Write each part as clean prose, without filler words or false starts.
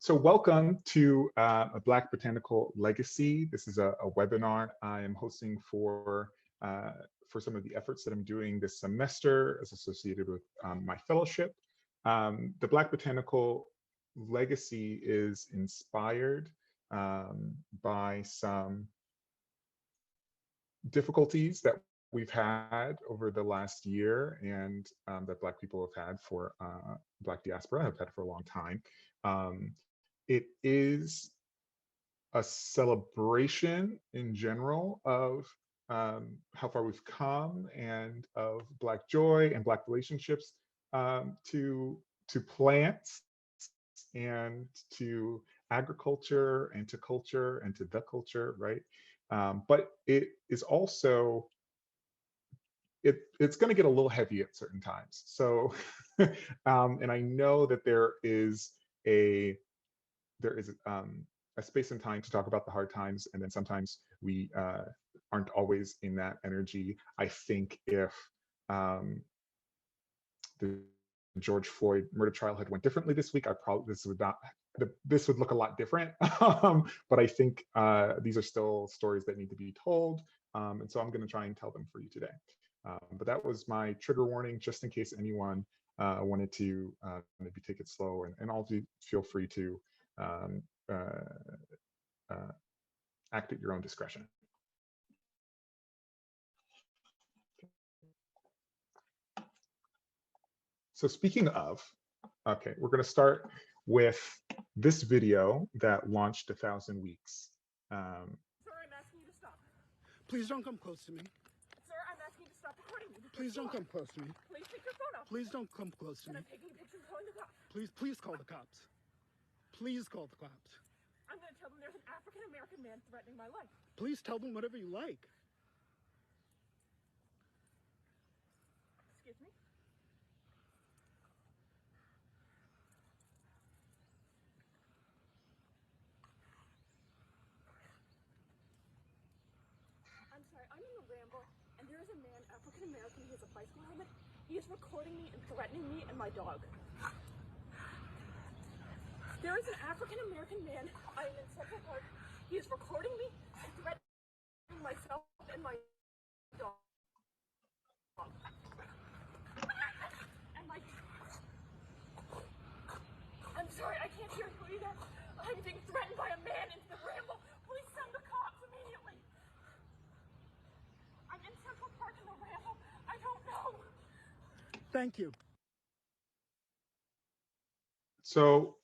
So welcome to a Black Botanical Legacy. This is a webinar I am hosting for some of the efforts that I'm doing this semester as associated with my fellowship. The Black Botanical Legacy is inspired by some difficulties that we've had over the last year and that Black people have had for Black diaspora have had for a long time. It is a celebration in general of how far we've come and of Black joy and Black relationships to plants and to agriculture and to culture and to the culture, right? But it is also it's going to get a little heavy at certain times. So, and I know that there is a space and time to talk about the hard times, and then sometimes we aren't always in that energy. I think if the George Floyd murder trial had went differently this week, this would look a lot different. But I think these are still stories that need to be told, and so I'm going to try and tell them for you today. But that was my trigger warning, just in case anyone wanted to maybe take it slow, and all of you feel free to act at your own discretion. So speaking of, okay, we're going to start with this video that launched 1,000 weeks. Sir, I'm asking you to stop. Please don't come close to me. Sir, I'm asking you to stop recording me. Please don't come close to me. Please take your phone off. Please don't come close to me. I'm taking pictures and calling the cops. Please call the cops. Please call the cops. I'm going to tell them there's an African-American man threatening my life. Please tell them whatever you like. Excuse me? I'm sorry, I'm in the ramble, and there is a man, African-American, he has a bicycle helmet. He is recording me and threatening me and my dog. There is an African-American man, I am in Central Park. He is recording me and threatening myself and my dog. And I'm sorry, I can't hear you either. I'm being threatened by a man in the ramble. Please send the cops immediately. I'm in Central Park in the ramble. I don't know. Thank you. So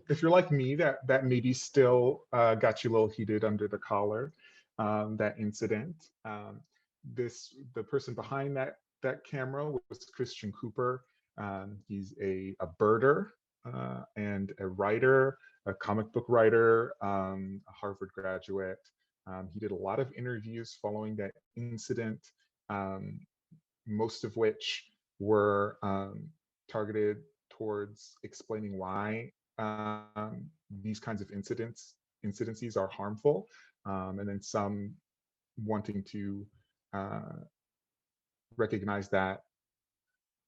if you're like me, that maybe still got you a little heated under the collar, that incident. The person behind that camera was Christian Cooper. He's a birder and a writer, a comic book writer, a Harvard graduate. He did a lot of interviews following that incident, most of which were targeted towards explaining why these kinds of incidences are harmful, and then some wanting to recognize that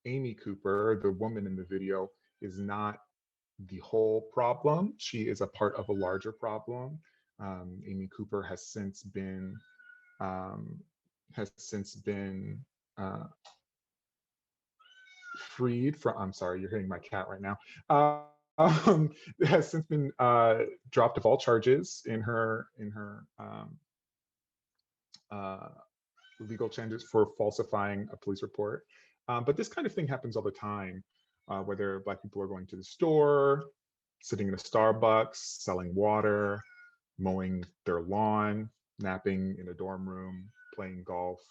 Amy Cooper, the woman in the video, is not the whole problem. She is a part of a larger problem. Amy Cooper has since been freed from, I'm sorry, you're hearing my cat right now, has since been dropped of all charges in her legal charges for falsifying a police report. But this kind of thing happens all the time, whether Black people are going to the store, sitting in a Starbucks, selling water, mowing their lawn, napping in a dorm room, playing golf,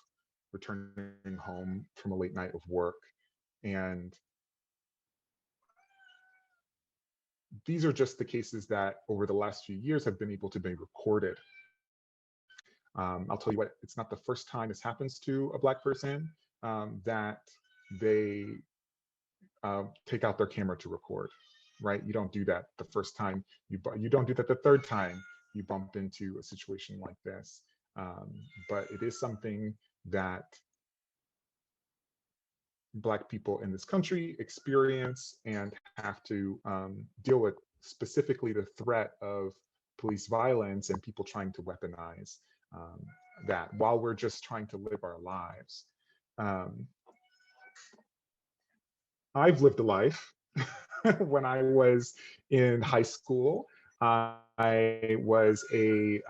returning home from a late night of work. And these are just the cases that over the last few years have been able to be recorded. I'll tell you what, it's not the first time this happens to a Black person that they take out their camera to record, right? You don't do that the first time, you don't do that the third time you bump into a situation like this. But it is something that Black people in this country experience and have to deal with specifically the threat of police violence and people trying to weaponize um, that while we're just trying to live our lives. Um, I've lived a life. When I was in high school, I was a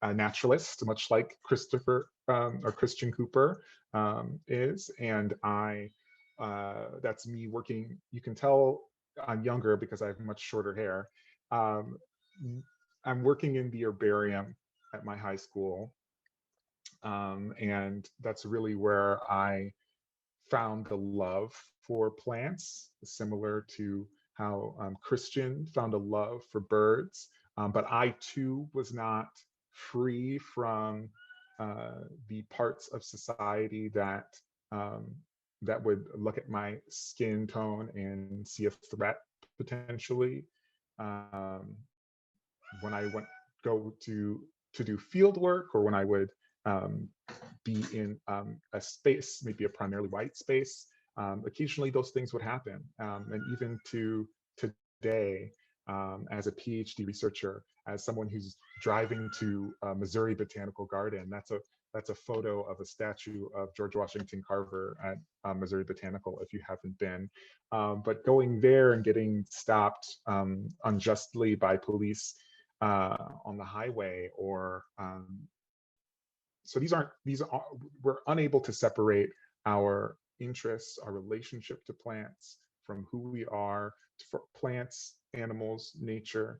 naturalist, much like Christopher or Christian Cooper is, and that's me working. You can tell I'm younger because I have much shorter hair. Um, I'm working in the herbarium at my high school, and that's really where I found the love for plants, similar to how Christian found a love for birds. But I too was not free from the parts of society um, that would look at my skin tone and see a threat potentially. Um, when I went go to do field work, or when I would um, be in a space, maybe a primarily white space, occasionally those things would happen. And even to today, as a PhD researcher, as someone who's driving to Missouri Botanical Garden, that's a photo of a statue of George Washington Carver at Missouri Botanical, if you haven't been. But going there and getting stopped unjustly by police on the highway, or so we're unable to separate our interests, our relationship to plants from who we are, for plants, animals, nature.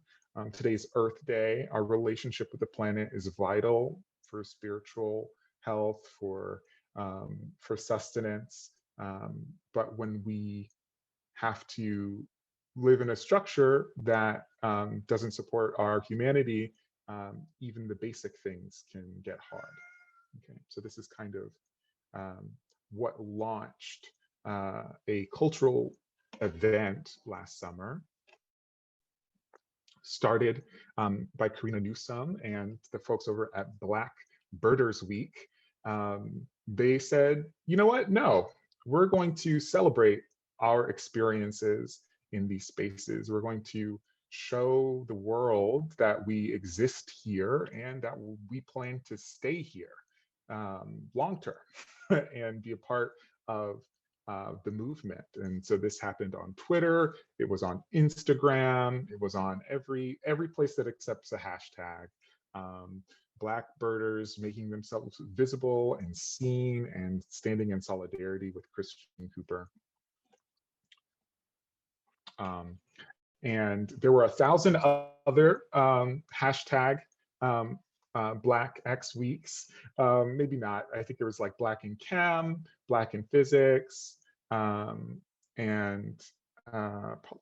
Today's Earth Day, our relationship with the planet is vital for spiritual health, for sustenance. But when we have to live in a structure that doesn't support our humanity, even the basic things can get hard. Okay, so this is kind of what launched a cultural event last summer, started by Karina Newsom and the folks over at Black Birders Week. They said, you know what? No, we're going to celebrate our experiences in these spaces. We're going to show the world that we exist here and that we plan to stay here long term and be a part of the movement. And so this happened on Twitter, it was on Instagram, it was on every place that accepts a hashtag. Black birders making themselves visible and seen and standing in solidarity with Christian Cooper. And there were 1,000 other hashtag Black X weeks. Maybe not. I think there was like Black in Chem, Black in Physics, and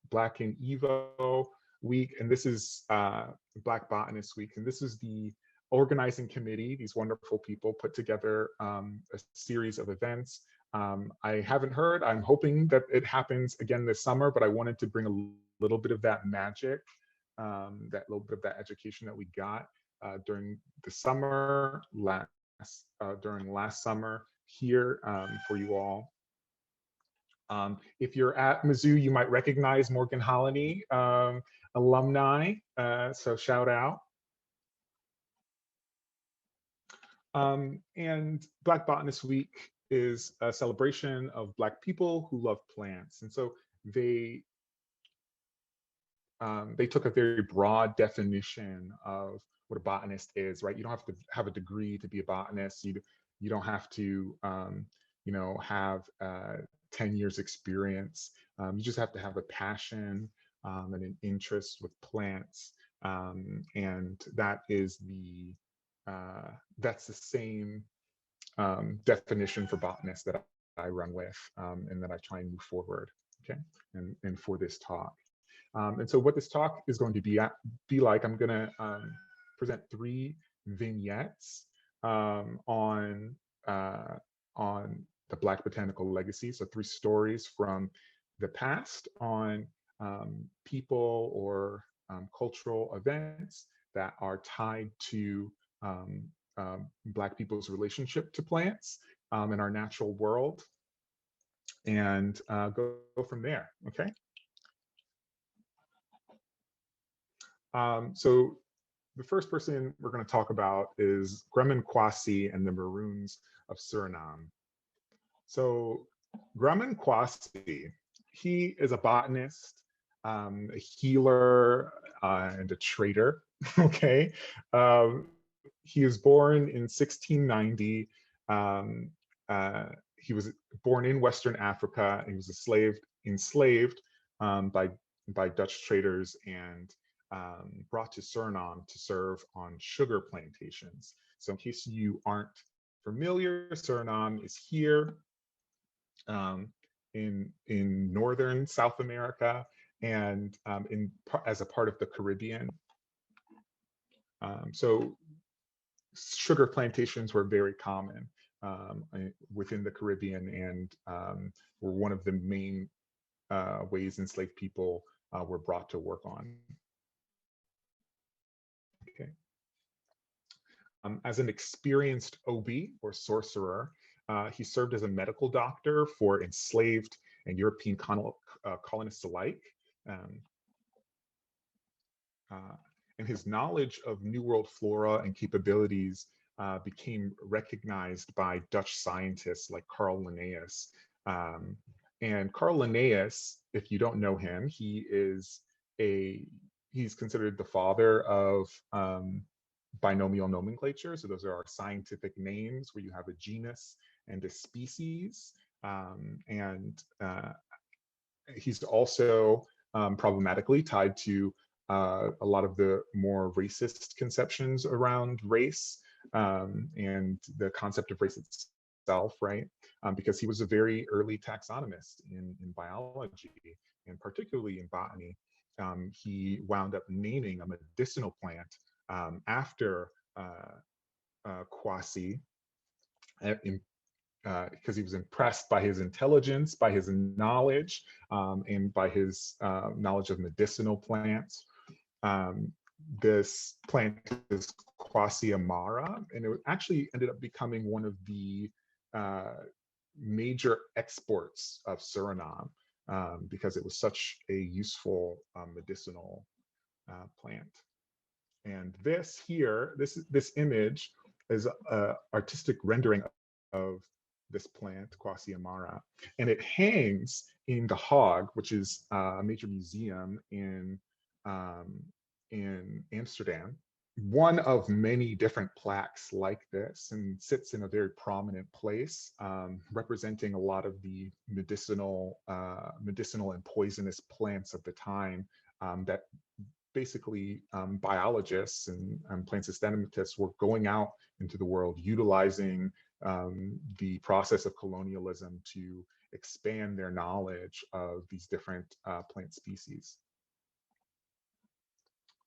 Black in Evo week. And this is Black Botanist week. And this is the organizing committee. These wonderful people put together a series of events. I haven't heard. I'm hoping that it happens again this summer, but I wanted to bring a little bit of that magic, that little bit of that education that we got during the summer, during last summer here for you all. If you're at Mizzou, you might recognize Morgan Hollaney, alumni, so shout out. And Black Botanist Week is a celebration of Black people who love plants. And so they took a very broad definition of what a botanist is, right? You don't have to have a degree to be a botanist. You don't have to, you know, have 10 years experience. You just have to have a passion and an interest with plants. And that is that's the same definition for botanists that I run with and that I try and move forward, okay? And for this talk. And so what this talk is going to be like, I'm going to present 3 vignettes on the Black botanical legacy. So 3 stories from the past on people or cultural events that are tied to Black people's relationship to plants in our natural world. and go from there. Okay. So the first person we're going to talk about is Grumman Kwasi and the Maroons of Suriname. So Grumman Kwasi, he is a botanist, a healer, and a trader. Okay. He was born in 1690. Um, he was born in Western Africa. He was enslaved by Dutch traders and brought to Suriname to serve on sugar plantations. So in case you aren't familiar, Suriname is here um, in northern South America and as a part of the Caribbean. So sugar plantations were very common within the Caribbean and were one of the main ways enslaved people were brought to work on. Okay. As an experienced Obi or sorcerer, he served as a medical doctor for enslaved and European colonists alike. Um, and his knowledge of New World flora and capabilities became recognized by Dutch scientists like Carl Linnaeus. And Carl Linnaeus, if you don't know him, he's considered the father of binomial nomenclature. So those are our scientific names where you have a genus and a species. And he's also problematically tied to a lot of the more racist conceptions around race and the concept of race itself, right? Because he was a very early taxonomist in biology and particularly in botany. He wound up naming a medicinal plant after Kwasi, because he was impressed by his intelligence, by his knowledge, and by his knowledge of medicinal plants. This plant is Kwasi Amara, and it actually ended up becoming one of the major exports of Suriname because it was such a useful medicinal plant. And this here, this image is an artistic rendering of this plant, Kwasi Amara, and it hangs in the Hague, which is a major museum in Amsterdam. One of many different plaques like this, and sits in a very prominent place, representing a lot of the medicinal and poisonous plants of the time that basically biologists and plant systematists were going out into the world utilizing the process of colonialism to expand their knowledge of these different plant species.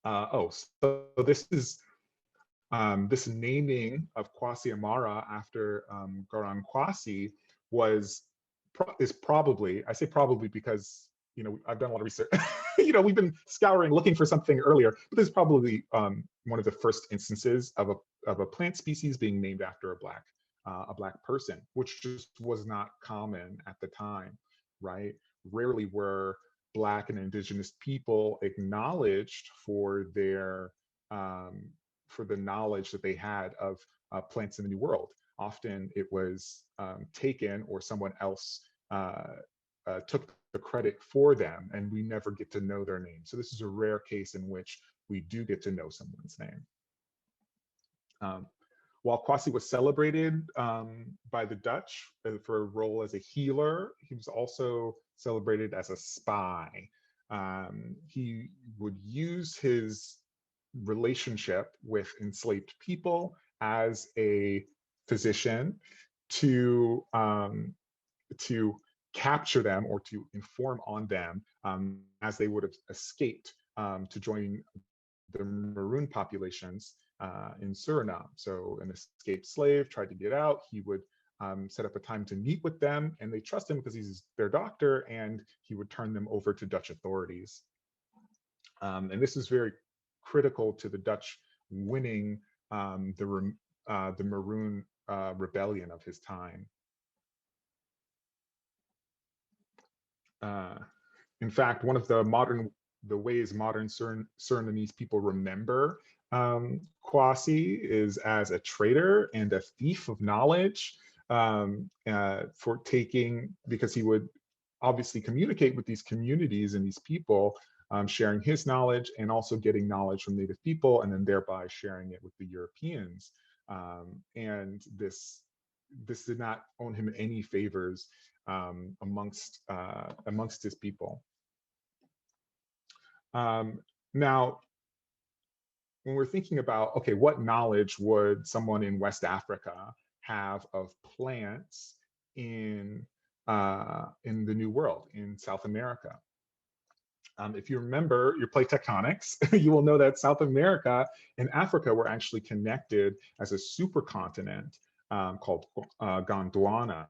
So this is this naming of Kwasi Amara after Garang Kwasi is probably, I say probably because I've done a lot of research. We've been scouring, looking for something earlier, but this is probably one of the first instances of a plant species being named after a black person, which just was not common at the time, right? Rarely were Black and Indigenous people acknowledged for the knowledge that they had of plants in the New World. Often it was taken, or someone else took the credit for them, and we never get to know their name. So this is a rare case in which we do get to know someone's name. While Kwasi was celebrated by the Dutch for a role as a healer, he was also celebrated as a spy. He would use his relationship with enslaved people as a physician to capture them or to inform on them as they would have escaped to join the maroon populations in Suriname. So an escaped slave tried to get out, he would set up a time to meet with them, and they trust him because he's their doctor, and he would turn them over to Dutch authorities. And this is very critical to the Dutch winning the Maroon rebellion of his time. uh, in fact, one of the ways modern Surinamese people remember Kwasi is as a traitor and a thief of knowledge, for taking, because he would obviously communicate with these communities and these people, sharing his knowledge and also getting knowledge from native people, and then thereby sharing it with the Europeans. And this did not own him any favors amongst his people. Now, when we're thinking about, okay, what knowledge would someone in West Africa have of plants in the New World, in South America? If you remember your plate tectonics, you will know that South America and Africa were actually connected as a supercontinent called Gondwana.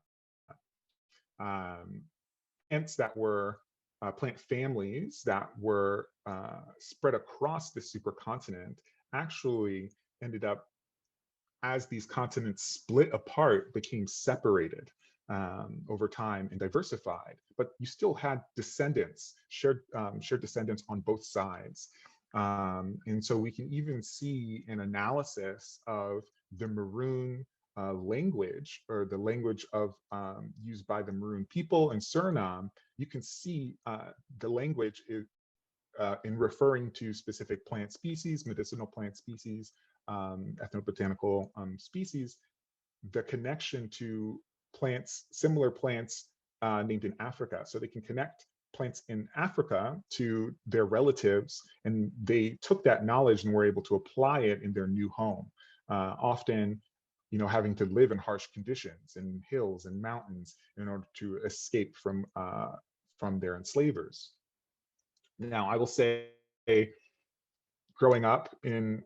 Plants that were plant families that were spread across the supercontinent actually ended up, as these continents split apart, became separated over time and diversified. But you still had descendants, shared descendants on both sides. And so we can even see an analysis of the Maroon language, or the language of used by the Maroon people in Suriname. You can see the language is in referring to specific plant species, medicinal plant species, ethnobotanical species, the connection to plants, similar plants named in Africa. So they can connect plants in Africa to their relatives, and they took that knowledge and were able to apply it in their new home. Often, having to live in harsh conditions in hills and mountains in order to escape from their enslavers. Now, I will say, growing up in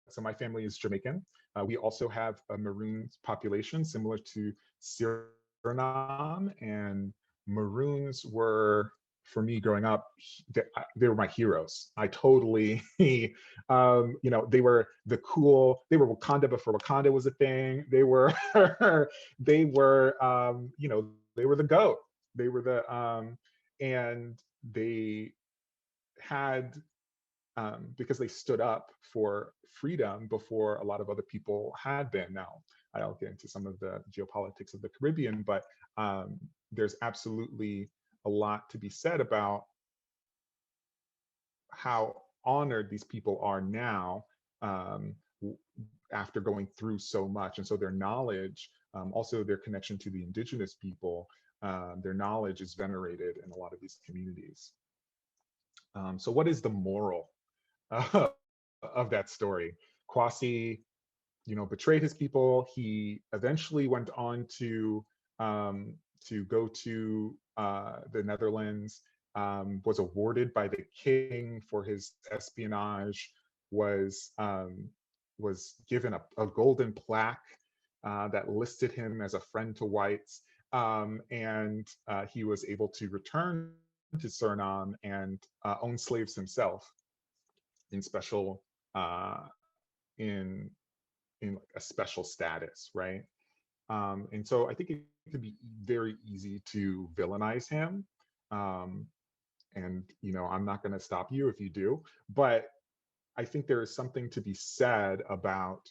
so my family is Jamaican. We also have a Maroon population similar to Suriname, and Maroons were, for me growing up, they were my heroes. I totally, they were the cool, they were Wakanda before Wakanda was a thing. They were, they were, they were the GOAT. They were and they had, because they stood up for freedom before a lot of other people had been. Now, I'll get into some of the geopolitics of the Caribbean, but there's absolutely a lot to be said about how honored these people are now, after going through so much. And so their knowledge, also their connection to the indigenous people, their knowledge is venerated in a lot of these communities. So what is the moral of that story? Kwasi, betrayed his people. He eventually went on to go to the Netherlands, was awarded by the king for his espionage, was given a golden plaque that listed him as a friend to whites, and he was able to return to Suriname and own slaves himself in special in like a special status, right? And so I think it could be very easy to villainize him. And I'm not going to stop you if you do, but I think there is something to be said about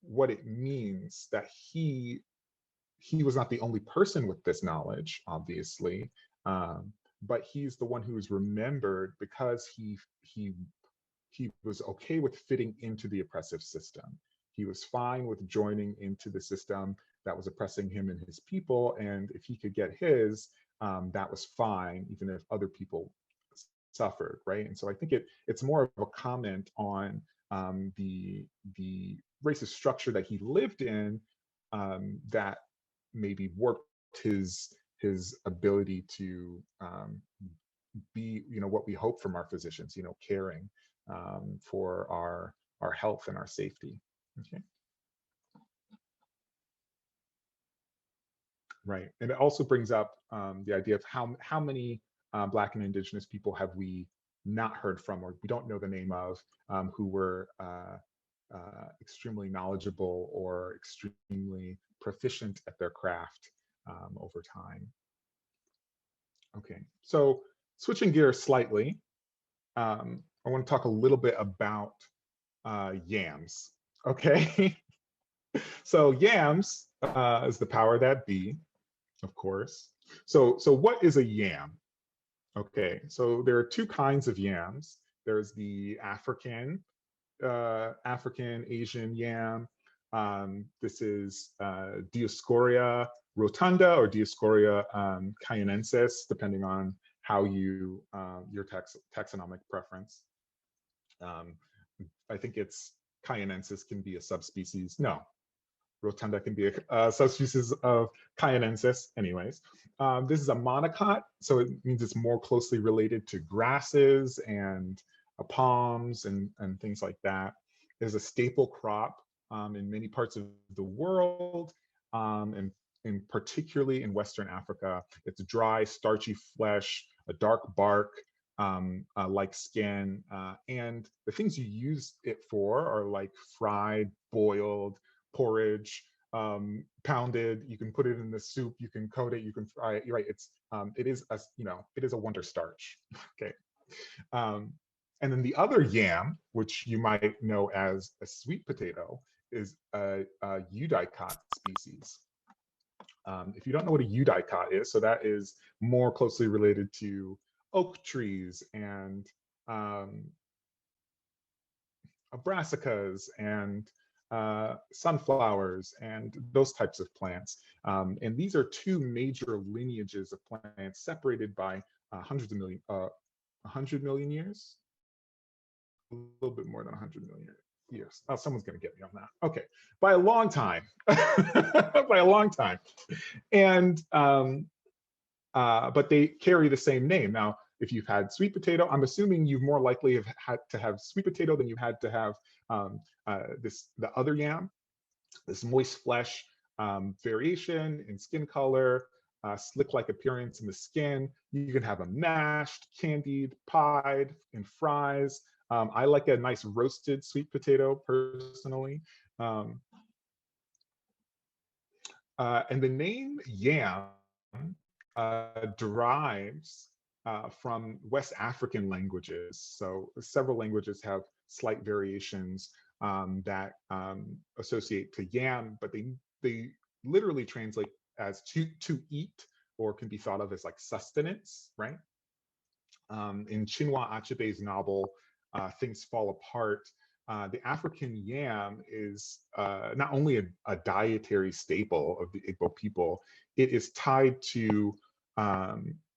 what it means that he was not the only person with this knowledge, obviously, but he's the one who is remembered because he was okay with fitting into the oppressive system. He was fine with joining into the system that was oppressing him and his people, and if he could get his, that was fine, even if other people suffered, right? And so I think it's more of a comment on the racist structure that he lived in, that maybe warped his ability to be, what we hope from our physicians, caring for our health and our safety. Okay. Right, and it also brings up the idea of how many Black and Indigenous people have we not heard from, or we don't know the name of, who were extremely knowledgeable or extremely proficient at their craft, over time. Okay, so switching gears slightly, I want to talk a little bit about yams. Okay, so yams is the power that be, of course. So what is a yam? Okay, so there are two kinds of yams. There's the African Asian yam. This is Dioscorea rotunda or Dioscorea cayennensis, depending on how you your taxonomic preference. I think it's cayennensis can be a subspecies. No, rotunda can be a subspecies of cayennensis. Anyways, this is a monocot, so it means it's more closely related to grasses and palms and things like that. It is a staple crop in many parts of the world, and particularly in Western Africa. It's dry, starchy flesh, a dark bark, like skin, and the things you use it for are like fried, boiled, porridge, pounded. You can put it in the soup. You can coat it. You can fry it. You're right. It is a it is a wonder starch. Okay. And then the other yam, which you might know as a sweet potato, is a eudicot species. If you don't know what a eudicot is, so that is more closely related to oak trees and brassicas and sunflowers and those types of plants. And these are two major lineages of plants separated by hundreds of million, 100 million years, a little bit more than 100 million years. Oh, someone's going to get me on that. Okay, by a long time, by a long time. And but they carry the same name. Now, if you've had sweet potato, I'm assuming you've more likely have had to have sweet potato than you had to have the other yam, this moist flesh variation in skin color, slick-like appearance in the skin. You can have them mashed, candied, pied, in fries. I like a nice roasted sweet potato personally. And the name yam derives from West African languages. So several languages have slight variations that associate to yam, but they literally translate as to eat, or can be thought of as like sustenance, right? In Chinua Achebe's novel, Things Fall Apart, the African yam is not only a dietary staple of the Igbo people, it is tied to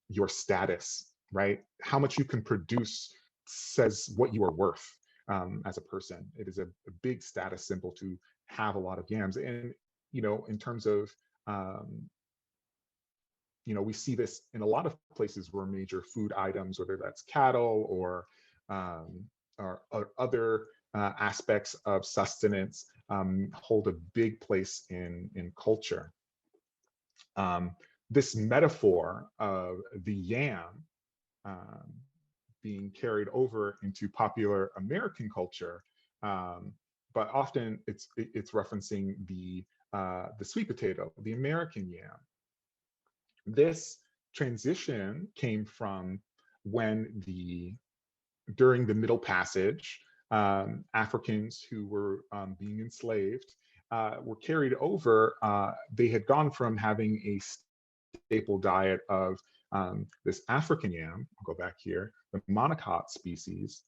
your status, right? How much you can produce says what you are worth as a person. It is a big status symbol to have a lot of yams. And, in terms of, we see this in a lot of places where major food items, whether that's cattle or other aspects of sustenance, hold a big place in culture. This metaphor of the yam being carried over into popular American culture, but often it's referencing the sweet potato, the American yam. This transition came from when during the Middle Passage, Africans who were being enslaved were carried over. They had gone from having a staple diet of this African yam, I'll go back here, the monocot species,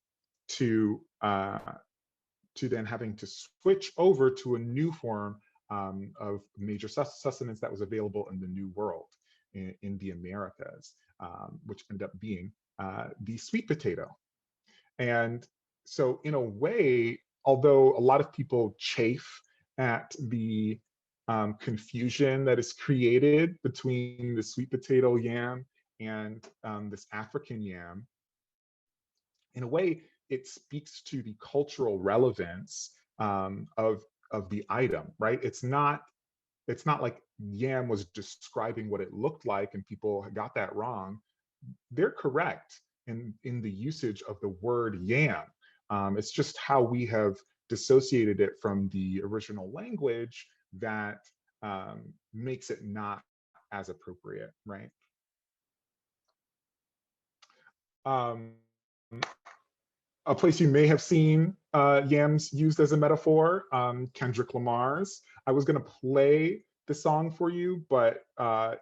to then having to switch over to a new form of major sustenance that was available in the New World, in the Americas, which ended up being the sweet potato. And so in a way, although a lot of people chafe at the confusion that is created between the sweet potato yam and this African yam, in a way, it speaks to the cultural relevance of the item, right? It's not like yam was describing what it looked like and people got that wrong. They're correct in the usage of the word yam. It's just how we have dissociated it from the original language that makes it not as appropriate, right? Um, a place you may have seen yams used as a metaphor, Kendrick Lamar's. I was going to play the song for you, but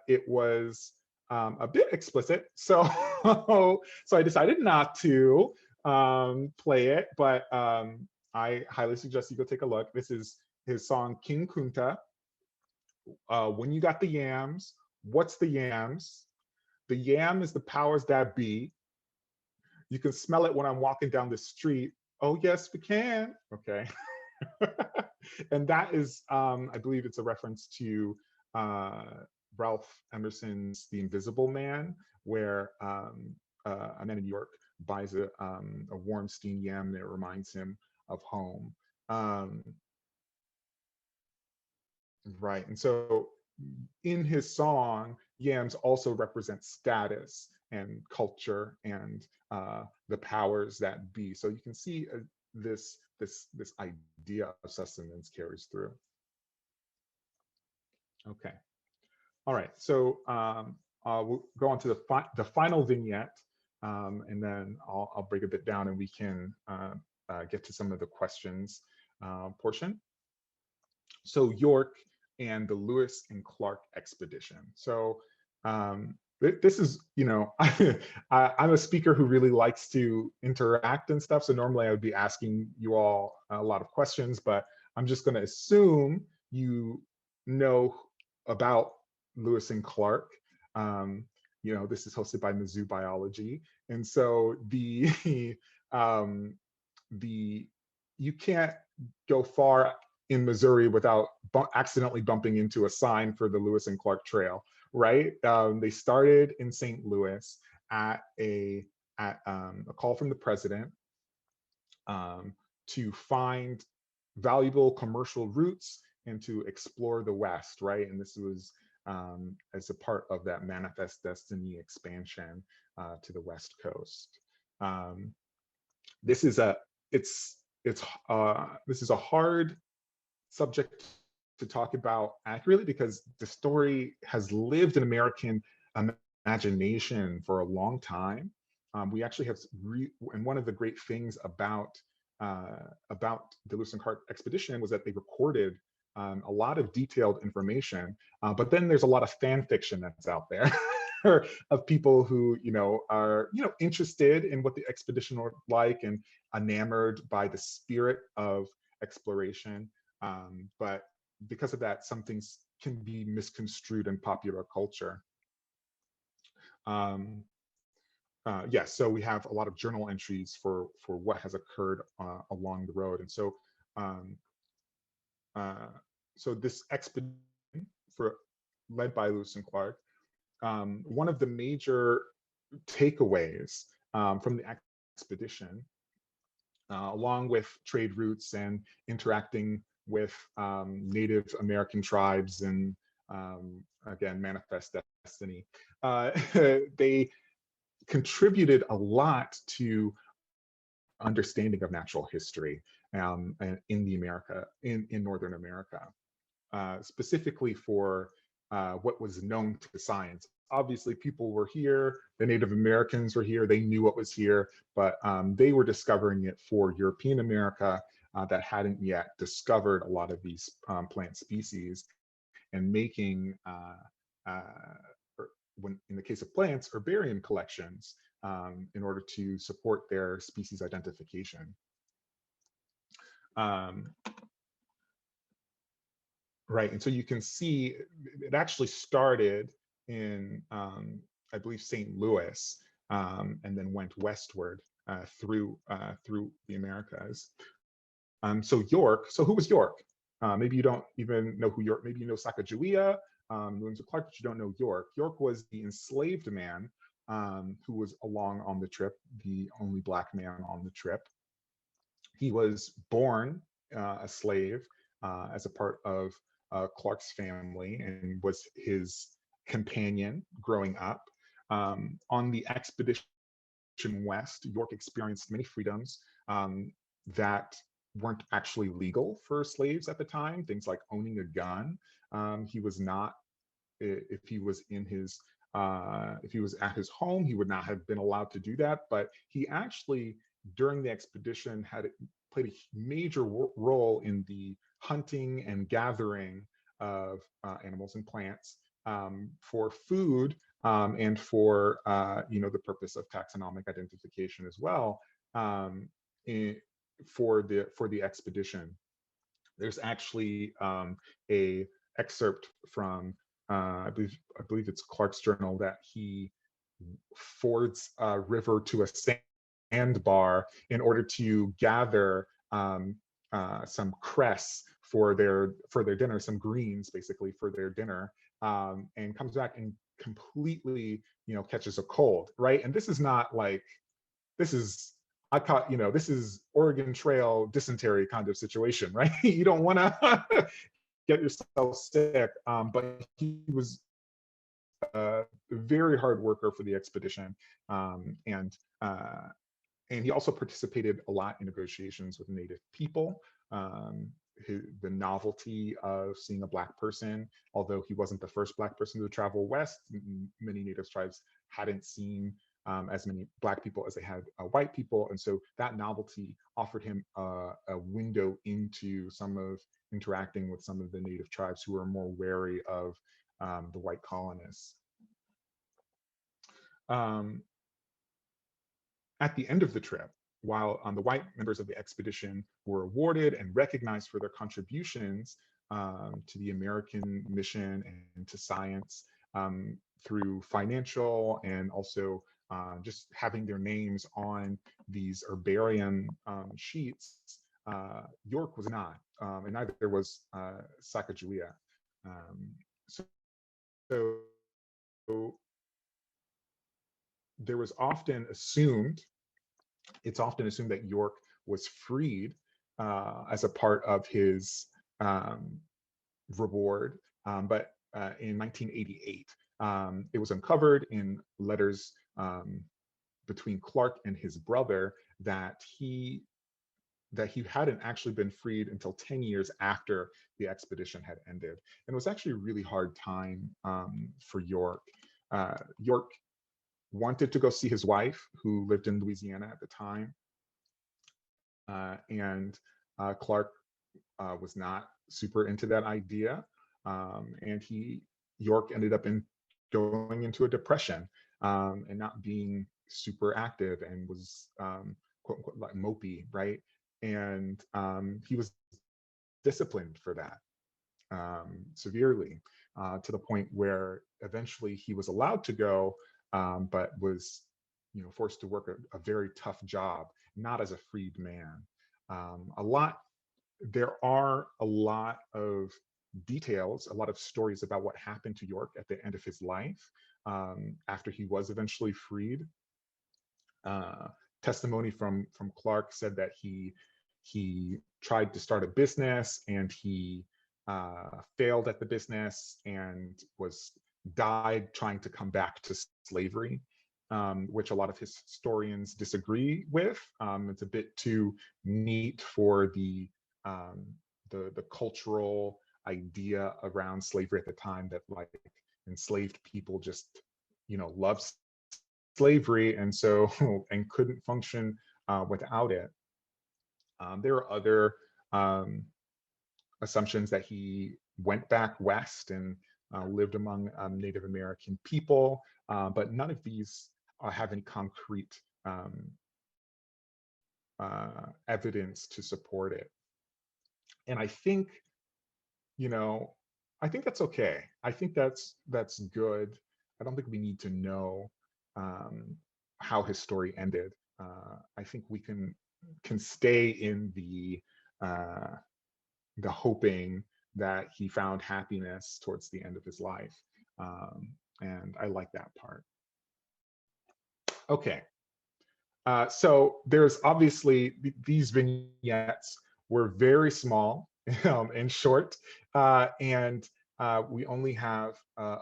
it was a bit explicit, so so I decided not to play it. But I highly suggest you go take a look. This is his song King Kunta. When you got the yams, what's the yams? The yam is the powers that be. You can smell it when I'm walking down the street. Oh, yes, we can. Okay. And that is, I believe it's a reference to Ralph Emerson's The Invisible Man, where a man in New York buys a warm steamed yam that reminds him of home. Right. And so in his song, yams also represent status and culture and the powers that be. So you can see this idea of sustenance carries through. Okay. All right. So we'll go on to the final vignette, and then I'll break a bit down, and we can get to some of the questions portion. So York and the Lewis and Clark expedition. So this is, I'm a speaker who really likes to interact and stuff. So normally I would be asking you all a lot of questions, but I'm just going to assume you know about Lewis and Clark. This is hosted by Mizzou Biology, and so the you can't go far in Missouri without accidentally bumping into a sign for the Lewis and Clark Trail, right? They started in St. Louis at a call from the president to find valuable commercial routes and to explore the West, right? And this was as a part of that Manifest Destiny expansion to the West Coast. This is a hard subject to talk about accurately because the story has lived in American imagination for a long time. We actually have, and one of the great things about the Lewis and Clark expedition was that they recorded a lot of detailed information, but then there's a lot of fan fiction that's out there of people who are interested in what the expedition looked like and enamored by the spirit of exploration. But because of that, some things can be misconstrued in popular culture. Yes, so we have a lot of journal entries for what has occurred along the road, and so so this expedition led by Lewis and Clark, one of the major takeaways from the expedition, along with trade routes and interacting with Native American tribes and again, Manifest Destiny, they contributed a lot to understanding of natural history in Northern America, specifically for what was known to science. Obviously, people were here, the Native Americans were here, they knew what was here, but they were discovering it for European America that hadn't yet discovered a lot of these plant species and making, when in the case of plants, herbarium collections in order to support their species identification. Right, and so you can see it actually started in, I believe, St. Louis, and then went westward through the Americas. So York, so who was York? Maybe you don't even know who York, maybe you know Sacagawea, Lewis and Clark, but you don't know York. York was the enslaved man who was along on the trip, the only Black man on the trip. He was born a slave as a part of Clark's family and was his companion growing up. On the expedition west, York experienced many freedoms that weren't actually legal for slaves at the time, things like owning a gun. He was not if he was in his if he was at his home, he would not have been allowed to do that. But he actually, during the expedition, had played a major role in the hunting and gathering of animals and plants for food and for the purpose of taxonomic identification as well in, for the expedition. There's actually a excerpt from I believe it's Clark's journal that he fords a river to a sandbar in order to gather some cress for their dinner, some greens basically for their dinner, and comes back and completely catches a cold, right? And this is not like this is I caught this is Oregon Trail dysentery kind of situation, right? You don't want to get yourself sick, but he was a very hard worker for the expedition, and he also participated a lot in negotiations with Native people. The novelty of seeing a Black person, although he wasn't the first Black person to travel west, many Native tribes hadn't seen as many Black people as they had white people. And so that novelty offered him a window into some of interacting with some of the Native tribes who were more wary of the white colonists. At the end of the trip, while the white members of the expedition were awarded and recognized for their contributions to the American mission and to science through financial and also just having their names on these herbarium sheets, York was not, and neither was Sacagawea. So there was often assumed, it's often assumed that York was freed as a part of his reward, but in 1988, it was uncovered in letters between Clark and his brother that he hadn't actually been freed until 10 years after the expedition had ended. And it was actually a really hard time for York. York wanted to go see his wife, who lived in Louisiana at the time. And Clark was not super into that idea. And York ended up going into a depression and not being super active, and was quote unquote like mopey, right? And he was disciplined for that severely, to the point where eventually he was allowed to go, but was forced to work a very tough job, not as a freed man. There are a lot of details, a lot of stories about what happened to York at the end of his life after he was eventually freed. Testimony from Clark said that he tried to start a business and he failed at the business and died trying to come back to slavery, which a lot of historians disagree with. It's a bit too neat for the cultural idea around slavery at the time, that like enslaved people just loved slavery and so and couldn't function without it. There are other assumptions that he went back west and lived among Native American people, but none of these have any concrete evidence to support it. And I think, that's okay. I think that's good. I don't think we need to know how his story ended. I think we can stay in the hoping that he found happiness towards the end of his life. And I like that part. Okay. So there's obviously these vignettes were very small and short, and we only have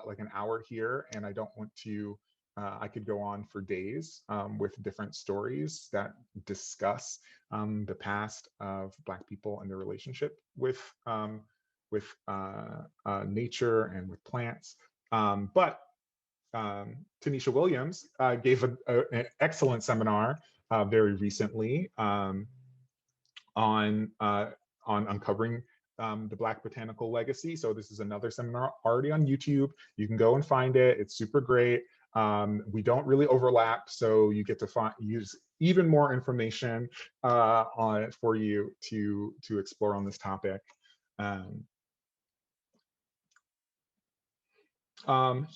like an hour here, and I don't want to. I could go on for days with different stories that discuss the past of Black people and their relationship with nature and with plants. But Tanisha Williams gave an excellent seminar very recently on uncovering the Black botanical legacy. So this is another seminar already on YouTube. You can go and find it. It's super great. We don't really overlap, so you get to use even more information on it for you to explore on this topic.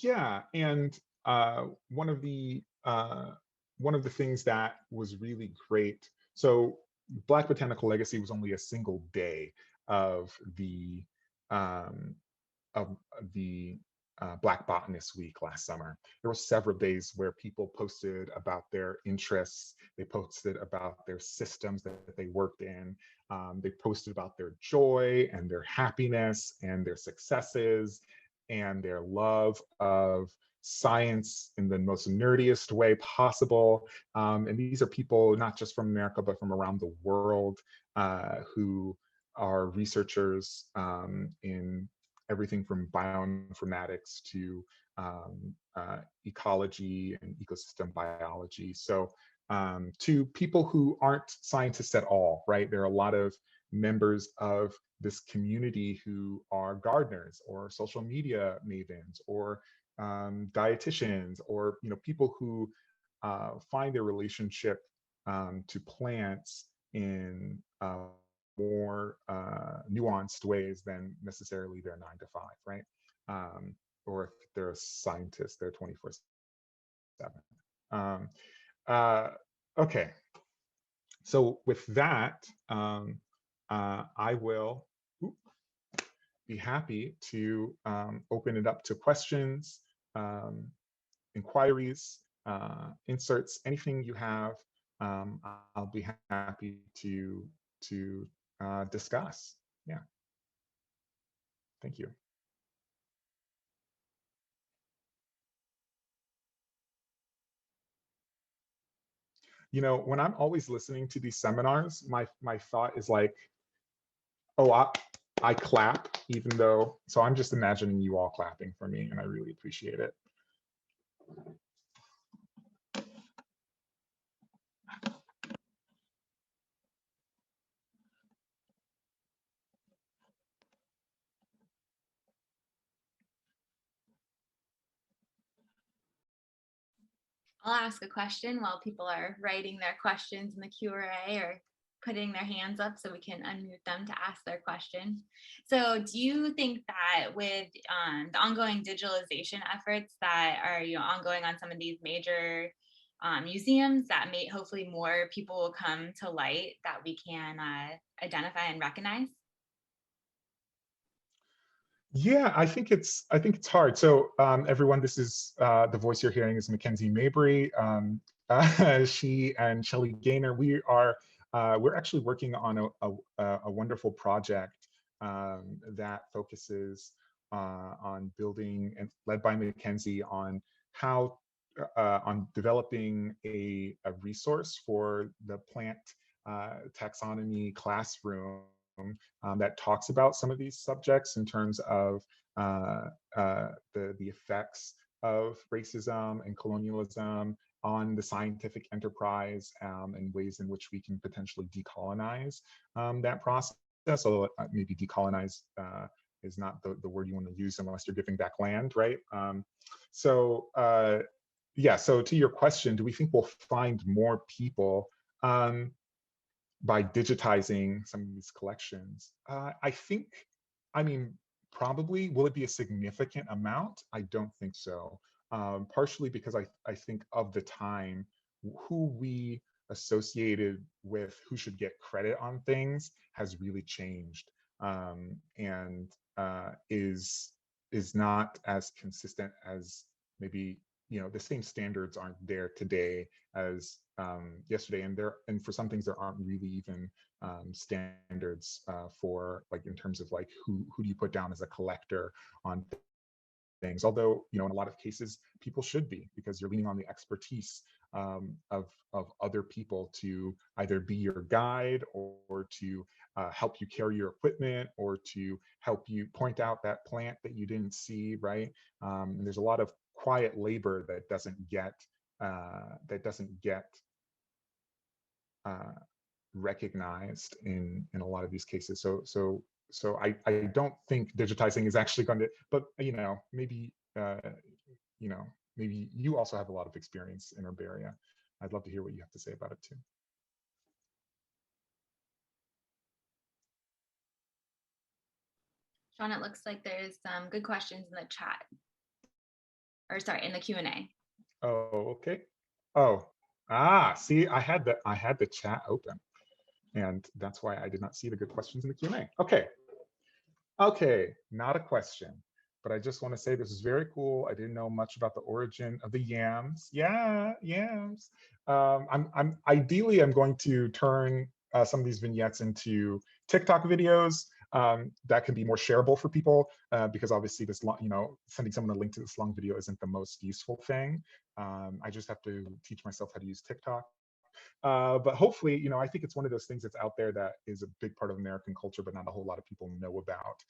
Yeah, and one of the things that was really great. So Black Botanical Legacy was only a single day of the um, of the Black Botanist Week last summer. There were several days where people posted about their interests. They posted about their systems that they worked in. They posted about their joy and their happiness and their successes and their love of science in the most nerdiest way possible. And these are people not just from America, but from around the world who are researchers in everything from bioinformatics to ecology and ecosystem biology. So to people who aren't scientists at all, right? There are a lot of members of this community who are gardeners or social media mavens or dietitians or people who find their relationship to plants in more nuanced ways than necessarily their 9 to 5, right? Or if they're a scientist, they're 24/7. Okay, so with that, I will be happy to open it up to questions, inquiries, inserts, anything you have. I'll be happy to discuss. Yeah, thank you. When I'm always listening to these seminars, my thought is like, oh, I clap, even though, so I'm just imagining you all clapping for me, and I really appreciate it. I'll ask a question while people are writing their questions in the Q&A or putting their hands up so we can unmute them to ask their question. So do you think that with the ongoing digitalization efforts that are ongoing on some of these major museums, that may hopefully more people will come to light that we can identify and recognize? Yeah, I think it's hard. So everyone, this is the voice you're hearing is Mackenzie Mabry. She and Shelley Gaynor. We're actually working on a wonderful project that focuses on building, and led by Mackenzie, on how on developing a resource for the plant taxonomy classroom that talks about some of these subjects in terms of the effects of racism and colonialism on the scientific enterprise and ways in which we can potentially decolonize that process. Although maybe decolonize is not the word you want to use unless you're giving back land, right? Yeah, so to your question, do we think we'll find more people by digitizing some of these collections? I mean, probably. Will it be a significant amount? I don't think so. Partially because I think of the time, who we associated with who should get credit on things has really changed, and is not as consistent as maybe the same standards aren't there today as yesterday, and for some things there aren't really even standards for, like, in terms of like who do you put down as a collector on things. Although, in a lot of cases, people should be, because you're leaning on the expertise of other people to either be your guide, or to help you carry your equipment, or to help you point out that plant that you didn't see, right? And there's a lot of quiet labor that doesn't get recognized in a lot of these cases. So I don't think digitizing is actually going to, but maybe maybe you also have a lot of experience in herbaria. I'd love to hear what you have to say about it too. Sean, it looks like there's some good questions in the chat, or sorry, in the Q&A. Oh, okay. See, I had the chat open, and that's why I did not see the good questions in the Q&A. Okay, not a question, but I just want to say this is very cool. I didn't know much about the origin of the yams. Yeah, yams. Ideally, I'm going to turn some of these vignettes into TikTok videos that can be more shareable for people, because obviously this long, sending someone a link to this long video isn't the most useful thing. I just have to teach myself how to use TikTok. But hopefully, I think it's one of those things that's out there that is a big part of American culture, but not a whole lot of people know about.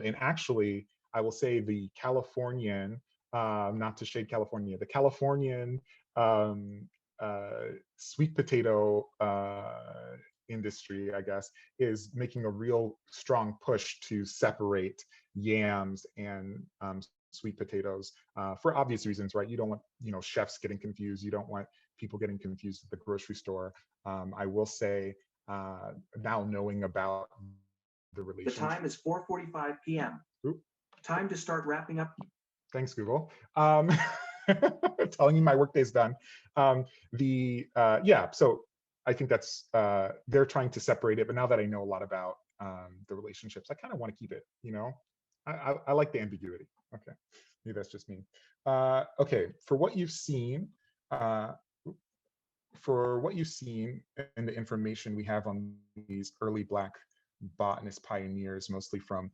And actually, I will say the Californian, not to shade California, the Californian sweet potato industry, I guess, is making a real strong push to separate yams and sweet potatoes for obvious reasons, right? You don't want chefs getting confused. You don't want people getting confused at the grocery store. I will say, now knowing about the relationship. The time is 4:45 p.m. Oop. Time to start wrapping up. Thanks, Google. Telling me my workday's done. So I think that's they're trying to separate it, but now that I know a lot about the relationships, I kind of want to keep it. I like the ambiguity. Okay, maybe that's just me. Okay, for what you've seen and the information we have on these early Black botanist pioneers, mostly from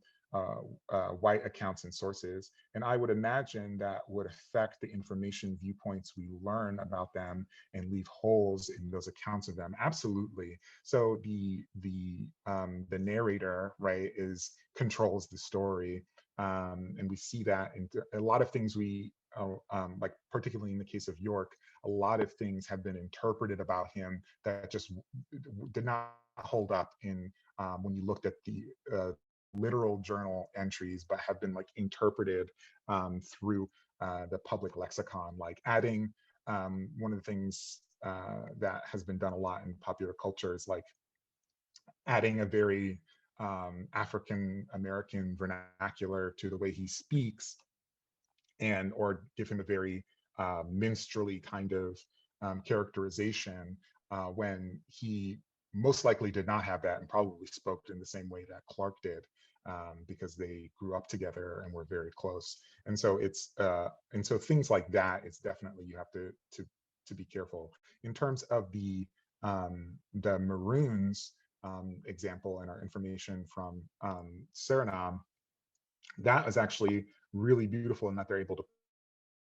white accounts and sources, and I would imagine that would affect the information viewpoints we learn about them and leave holes in those accounts of them. Absolutely. So the narrator, right, controls the story, and we see that in a lot of things we. Like particularly in the case of York, a lot of things have been interpreted about him that just did not hold up in when you looked at the literal journal entries, but have been like interpreted through the public lexicon, like adding one of the things that has been done a lot in popular culture is like adding a very African American vernacular to the way he speaks, or give him a very minstrelly kind of characterization when he most likely did not have that and probably spoke in the same way that Clark did, because they grew up together and were very close. And so things like that, it's definitely, you have to be careful. In terms of the Maroons example and our information from Suriname, that is actually really beautiful in that they're able to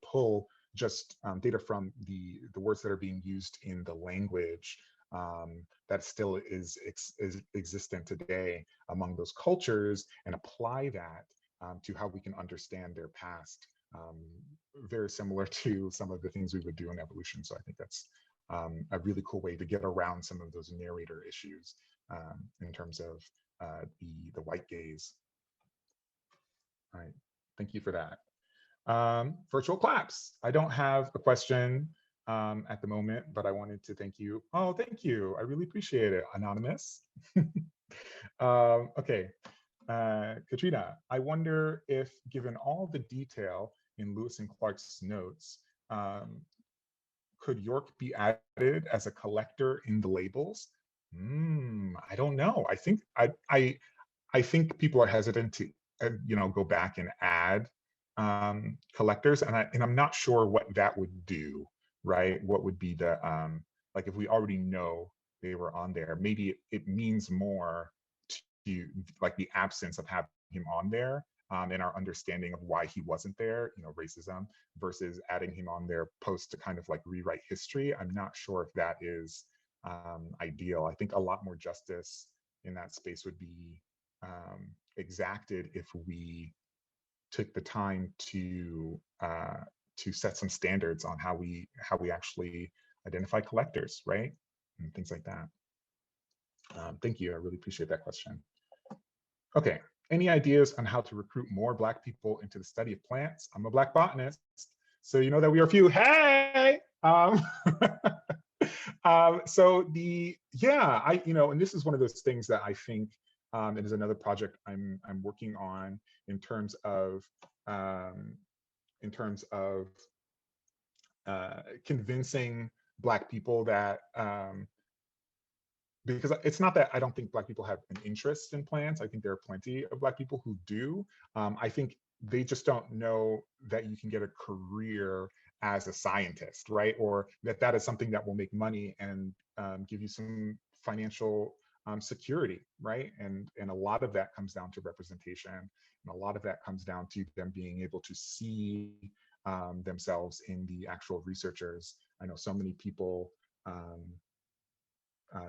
pull just data from the words that are being used in the language that still is existent today among those cultures, and apply that to how we can understand their past. Very similar to some of the things we would do in evolution. So I think that's a really cool way to get around some of those narrator issues in terms of the white gaze. All right, thank you for that. Virtual claps. I don't have a question at the moment, but I wanted to thank you. Oh, thank you. I really appreciate it, Anonymous. Okay, Katrina, I wonder if, given all the detail in Lewis and Clark's notes, could York be added as a collector in the labels? I don't know. I think I think people are hesitant to go back and add collectors, and I'm not sure what that would do, right? What would be the like, if we already know they were on there, maybe it means more to like the absence of having him on there in our understanding of why he wasn't there, racism, versus adding him on their post to kind of like rewrite history. I'm not sure if that is ideal. I think a lot more justice in that space would be exacted if we took the time to set some standards on how we actually identify collectors, right? And things like that. Thank you. I really appreciate that question. Okay. Any ideas on how to recruit more Black people into the study of plants? I'm a Black botanist, so you know that we are few. Hey! So and this is one of those things that I think it is another project I'm working on in terms of convincing Black people that because it's not that I don't think Black people have an interest in plants. I think there are plenty of Black people who do. I think they just don't know that you can get a career as a scientist, right? Or that is something that will make money and give you some financial security, right? And a lot of that comes down to representation, and a lot of that comes down to them being able to see themselves in the actual researchers. I know so many people.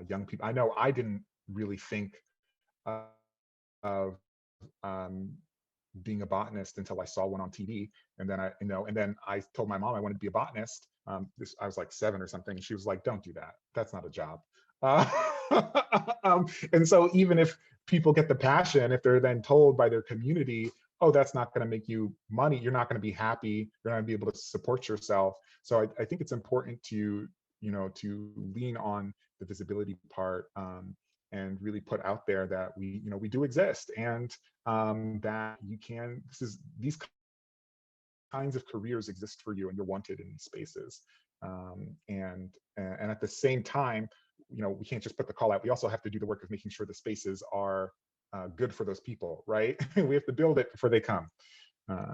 Young people. I know I didn't really think of being a botanist until I saw one on TV, and then I told my mom I wanted to be a botanist. I was like 7 or something. And she was like, "Don't do that. That's not a job." And so even if people get the passion, if they're then told by their community, "Oh, that's not going to make you money. You're not going to be happy. You're not going to be able to support yourself." So I think it's important to lean on the visibility part and really put out there that we do exist, and that these kinds of careers exist for you, and you're wanted in these spaces. And at the same time, we can't just put the call out. We also have to do the work of making sure the spaces are good for those people, right? We have to build it before they come.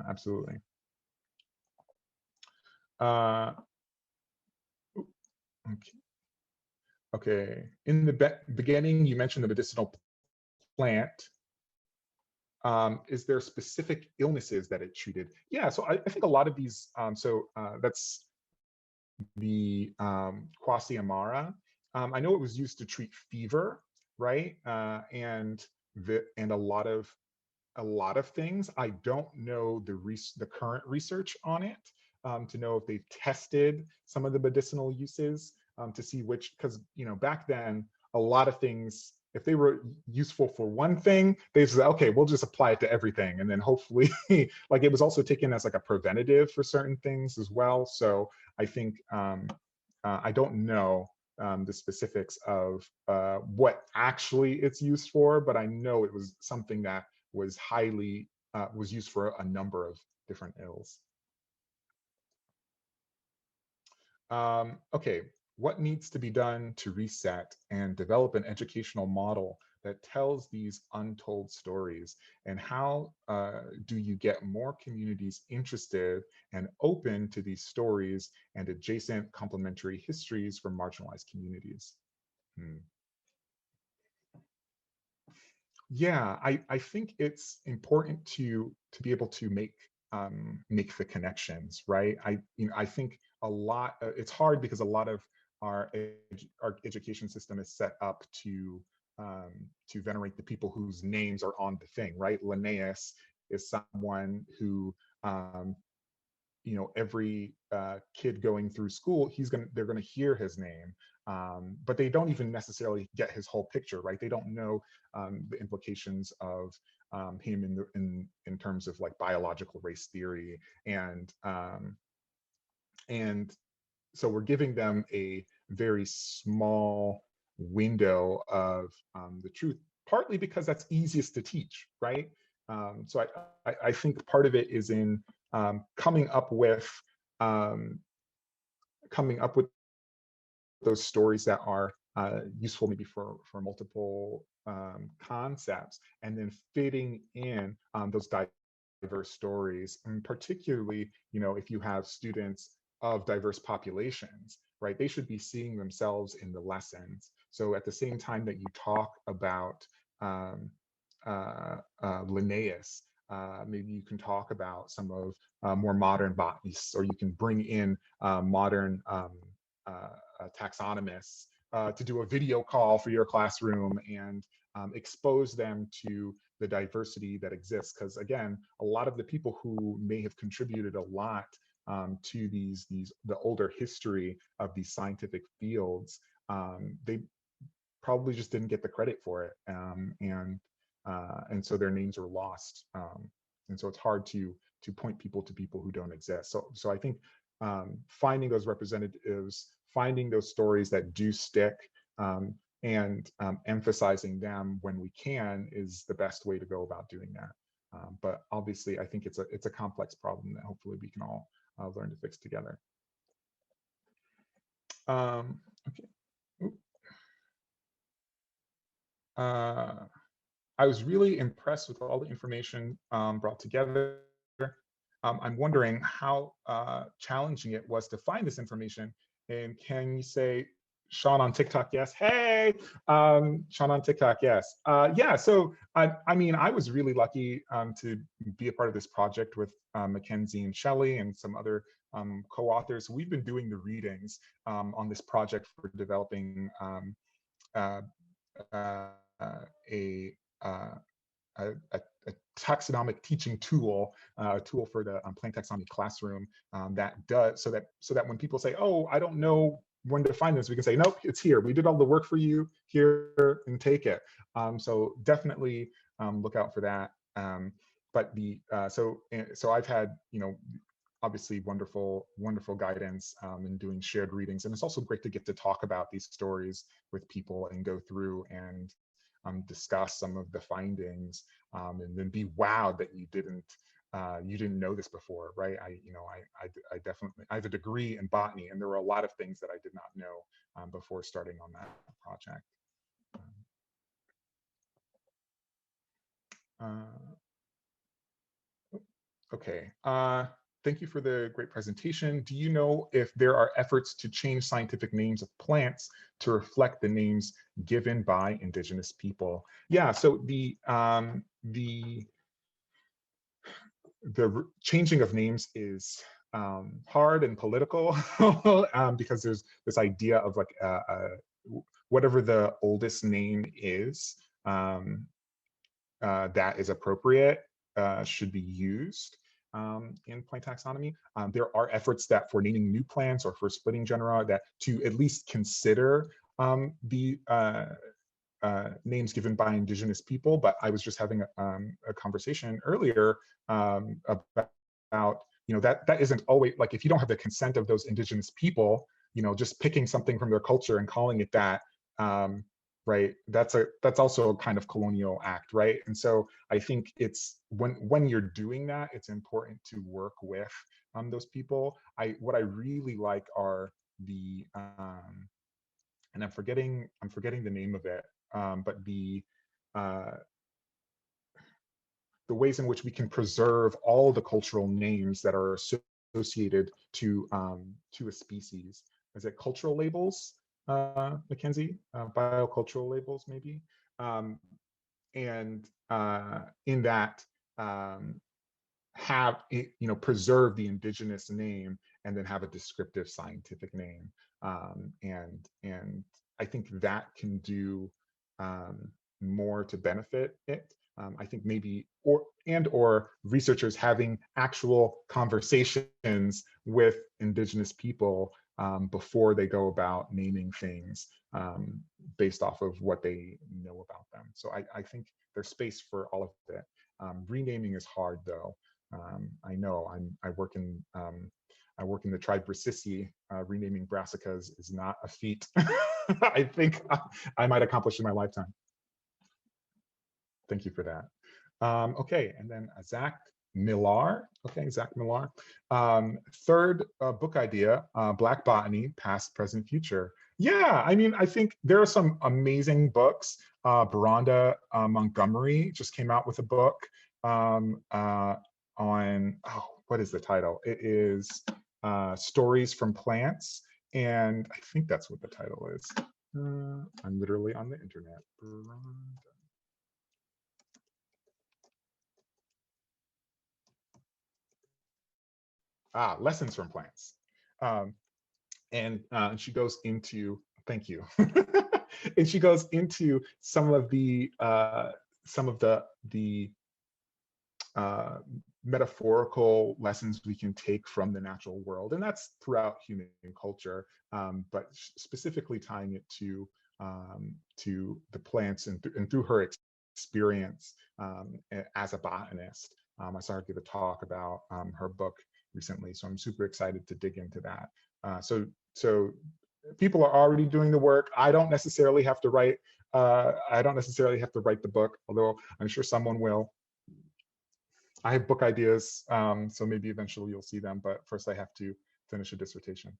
Absolutely. Okay. In the beginning, you mentioned the medicinal plant. Is there specific illnesses that it treated? Yeah, so I think a lot of these, that's the Kwasi Amara. I know it was used to treat fever, right? And a lot of things. I don't know the current research on it to know if they've tested some of the medicinal uses to see which, because back then a lot of things, if they were useful for one thing, they said, okay, we'll just apply it to everything, and then hopefully, like it was also taken as like a preventative for certain things as well. So I think I don't know the specifics of what actually it's used for, but I know it was something that was was used for a number of different ills. Okay, what needs to be done to reset and develop an educational model that tells these untold stories? And how do you get more communities interested and open to these stories and adjacent complementary histories from marginalized communities? Yeah, I think it's important to be able to make the connections, right? I think a lot. It's hard because a lot of our education system is set up to venerate the people whose names are on the thing, right? Linnaeus is someone who every kid going through school, they're gonna hear his name, but they don't even necessarily get his whole picture, right? They don't know the implications of him in terms of like biological race theory, and so we're giving them a very small window of the truth, partly because that's easiest to teach, right? So I think part of it is in coming up with those stories that are useful maybe for multiple concepts, and then fitting in those diverse stories, and particularly if you have students of diverse populations, right? They should be seeing themselves in the lessons. So at the same time that you talk about Linnaeus, maybe you can talk about some of more modern botanists, or you can bring in modern taxonomists to do a video call for your classroom and expose them to the diversity that exists. Because again, a lot of the people who may have contributed a lot to the older history of these scientific fields, they probably just didn't get the credit for it, and so their names are lost, and so it's hard to point people to people who don't exist. So I think finding those representatives, finding those stories that do stick, and emphasizing them when we can is the best way to go about doing that. But obviously, I think it's a complex problem that hopefully we can all learn to fix together. Okay. I was really impressed with all the information brought together. I'm wondering how challenging it was to find this information. And can you say, Sean on TikTok, yes? Hey, Sean on TikTok, yes. Yeah, so I mean, I was really lucky to be a part of this project with Mackenzie and Shelley and some other co-authors. We've been doing the readings on this project for developing uh, a, a taxonomic teaching tool, a tool for the plant taxonomy classroom that does so that when people say, "Oh, I don't know when to find this," we can say, "Nope, it's here. We did all the work for you. Here, and take it." So definitely look out for that. But so I've had, obviously wonderful guidance in doing shared readings, and it's also great to get to talk about these stories with people and go through and discuss some of the findings, and then be wowed that you didn't know this before, right? I definitely, I have a degree in botany, and there were a lot of things that I did not know before starting on that project. Okay. Thank you for the great presentation. Do you know if there are efforts to change scientific names of plants to reflect the names given by indigenous people? Yeah, so the changing of names is hard and political because there's this idea of like whatever the oldest name is that is appropriate should be used in plant taxonomy. There are efforts that for naming new plants or for splitting genera that to at least consider the names given by indigenous people. But I was just having a conversation earlier about that isn't always, like, if you don't have the consent of those indigenous people, just picking something from their culture and calling it that, right, that's also a kind of colonial act, right? And so I think it's when you're doing that, it's important to work with those people. What I really like are the and I'm forgetting the name of it, but the ways in which we can preserve all the cultural names that are associated to a species. Is it cultural labels, Mackenzie? Biocultural labels, maybe? And in that, have it, preserve the indigenous name and then have a descriptive scientific name. And I think that can do more to benefit it. I think maybe or researchers having actual conversations with indigenous people before they go about naming things based off of what they know about them. So I think there's space for all of it. Renaming is hard, though. I know I work in the tribe Brasisi. Renaming brassicas is not a feat I think I might accomplish in my lifetime. Thank you for that. Okay, and then Zach Millar. Okay, Zach Millar. Third book idea, Black Botany, Past, Present, Future. Yeah, I mean, I think there are some amazing books. Beronda Montgomery just came out with a book on, what is the title? It is Stories from Plants. And I think that's what the title is. I'm literally on the internet. lessons from plants. And she goes into, thank you. And she goes into some of the metaphorical lessons we can take from the natural world, and that's throughout human culture, but specifically tying it to the plants, and through her experience as a botanist. I saw her give a talk about her book recently, so I'm super excited to dig into that. So people are already doing the work. I don't necessarily have to write. I don't necessarily have to write the book, although I'm sure someone will. I have book ideas, so maybe eventually you'll see them, but first I have to finish a dissertation.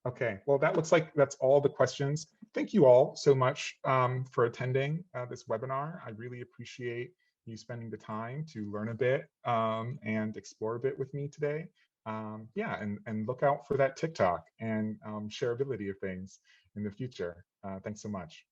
Okay, well, that looks like that's all the questions. Thank you all so much for attending this webinar. I really appreciate you spending the time to learn a bit and explore a bit with me today. Yeah, and look out for that TikTok and shareability of things in the future. Thanks so much.